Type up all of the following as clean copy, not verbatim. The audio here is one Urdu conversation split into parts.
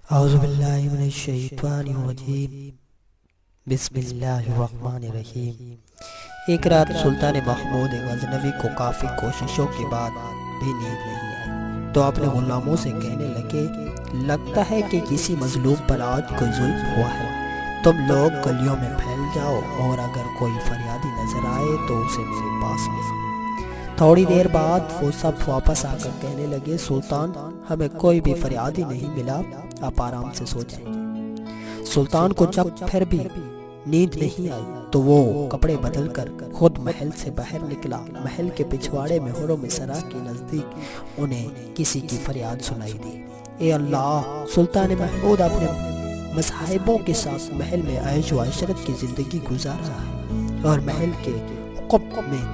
اعوذ باللہ من الشیطان الرجیم بسم اللہ الرحمن الرحیم۔ ایک رات سلطان محمود غزنوی کو کافی کوششوں کے بعد بھی نیند نہیں آئی تو اپنے غلاموں سے کہنے لگے، لگتا ہے کہ کسی مظلوم پر آج کوئی ظلم ہوا ہے، تم لوگ گلیوں میں پھیل جاؤ اور اگر کوئی فریادی نظر آئے تو اسے میرے پاس لاؤ۔ تھوڑی دیر بعد وہ سب واپس آ کر کہنے لگے، سلطان ہمیں کوئی بھی فریادی نہیں ملا، آپ آرام سے سو جائیں۔ سلطان کو جب پھر بھی نیند نہیں آئی تو وہ کپڑے بدل کر خود محل سے باہر نکلا۔ محل کے پچھواڑے میں حرم سرا کے نزدیک انہیں کسی کی فریاد سنائی دی، اے اللہ، سلطان محمود اپنے مصاحبوں کے ساتھ محل میں عیش و عشرت کی زندگی گزار رہا ہے اور محل کے عقب میں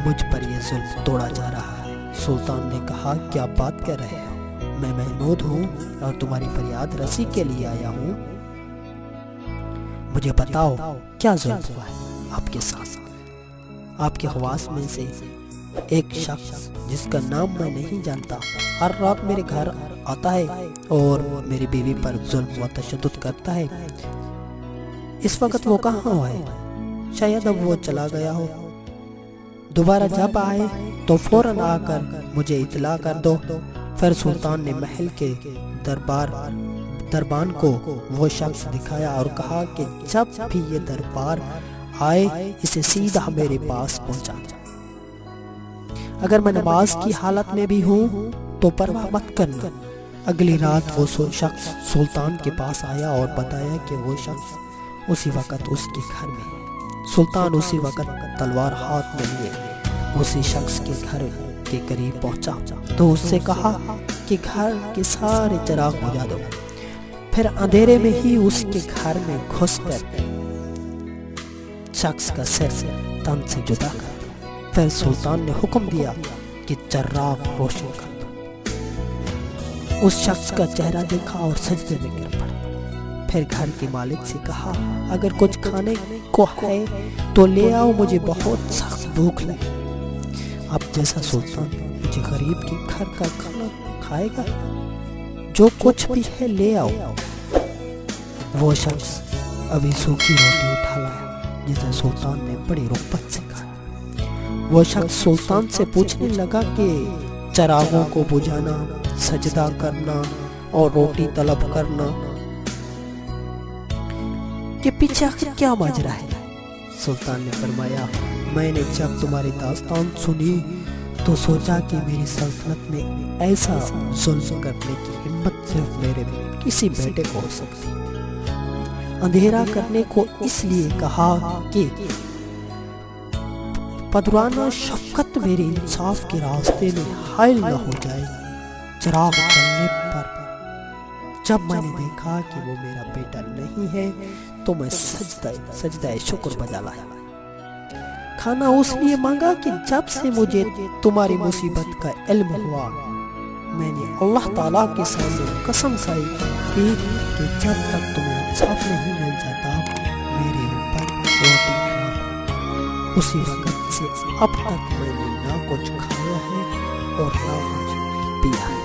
مجھ پر یہ ظلم توڑا جا رہا ہے۔ سلطان نے کہا، کیا بات کر رہے ہو؟ میں محمود ہوں اور تمہاری فریاد رسی کے لیے آیا ہوں، مجھے بتاؤ کیا ظلم ہوا ہے آپ کے ساتھ؟ آپ کے خواص میں سے ایک شخص جس کا نام میں نہیں جانتا ہر رات میرے گھر آتا ہے اور میری بیوی پر ظلم و تشدد کرتا ہے، اس وقت وہ کہاں ہے؟ شاید اب وہ چلا گیا ہو، دوبارہ جب آئے تو فوراً آ کر مجھے اطلاع کر دو۔ پھر سلطان نے محل کے دربان کو وہ شخص دکھایا اور کہا کہ جب بھی یہ دربار آئے اسے سیدھا میرے پاس پہنچا جائے، اگر میں نماز کی حالت میں بھی ہوں تو پرواہ مت کرنا۔ اگلی رات وہ شخص سلطان کے پاس آیا اور بتایا کہ وہ شخص اسی وقت اس کے گھر میں ہے۔ سلطان اسی وقت تلوار ہاتھ میں لیے اسی شخص کے گھر کے قریب پہنچا تو اس سے کہا کہ گھر کے سارے چراغ بجھا دو۔ پھر اندھیرے میں ہی اس کے گھر میں گھس کر شخص کا سر تن سے جدا کر دیا۔ پھر سلطان نے حکم دیا کہ چراغ روشن کر دو۔ اس شخص کا چہرہ دیکھا اور سجدے میں گر پڑا۔ پھر گھر کے مالک سے کہا، اگر کچھ کھانے کو ہے تو لے آؤ، مجھے بہت سخت بھوک لگی۔ اب جیسا سلطان مجھے غریب کے گھر کا کھانا کھائے گا، جو کچھ بھی ہے لے آؤ۔ وہ شخص ابھی سوکھی روٹی اٹھا لایا جسے سلطان نے بڑی رغبت سے کھایا۔ وہ شخص سلطان سے پوچھنے لگا کہ چراغوں کو بجھانا، سجدہ کرنا اور روٹی طلب کرنا کے پیچھے آخر کیا ماجرا ہے؟ سلطان نے فرمایا، میں نے جب تمہاری داستان سنی تو سوچا کہ میری سلطنت میں ایسا ظلم کرنے کی ہمت صرف میرے کسی بیٹے کو ہو سکتی۔ اندھیرا کرنے کو اس لیے کہا کہ پدرانہ شفقت میرے انصاف کے راستے میں حائل نہ ہو جائے۔ چراغ جلنے پر جب میں نے دیکھا کہ وہ میرا بیٹا نہیں ہے تو میں سجدہ شکر بجا لایا۔ کھانا اس لیے مانگا کہ جب سے مجھے تمہاری مصیبت کا علم ہوا میں نے اللہ تعالیٰ کے سامنے قسم کھائی تھی کہ جب تک تمہیں انصاف نہیں مل جاتا میرے اوپر روٹی کھانا۔ اسی وقت سے اب تک میں نے نہ کچھ کھایا ہے اور نہ کچھ پیا ہے۔